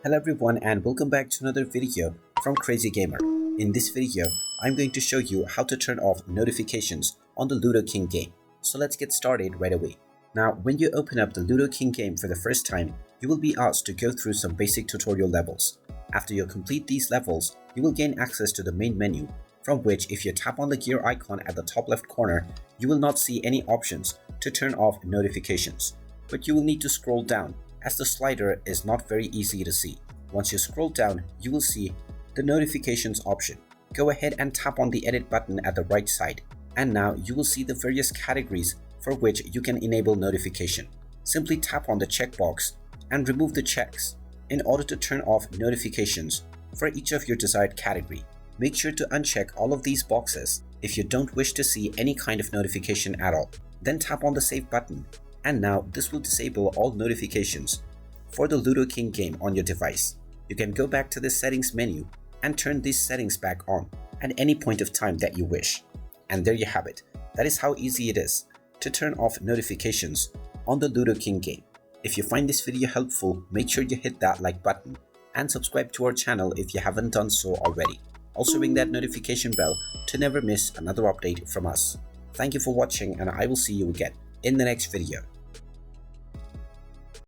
Hello everyone and welcome back to another video from Crazy Gamer. In this video, I'm going to show you how to turn off notifications on the Ludo King game. So let's get started right away. Now, when you open up the Ludo King game for the first time, you will be asked to go through some basic tutorial levels. After you complete these levels, you will gain access to the main menu, from which if you tap on the gear icon at the top left corner, you will not see any options to turn off notifications. But you will need to scroll down, as the slider is not very easy to see. Once you scroll down, you will see the notifications option. Go ahead and tap on the edit button at the right side, and now you will see the various categories for which you can enable notification. Simply tap on the checkbox and remove the checks in order to turn off notifications for each of your desired category. Make sure to uncheck all of these boxes if you don't wish to see any kind of notification at all. Then tap on the save button, and now this will disable all notifications for the Ludo King game on your device. You can go back to the settings menu and turn these settings back on at any point of time that you wish. And there you have it. That is how easy it is to turn off notifications on the Ludo King game. If you find this video helpful, make sure you hit that like button and subscribe to our channel if you haven't done so already. Also ring that notification bell to never miss another update from us. Thank you for watching, and I will see you again in the next video.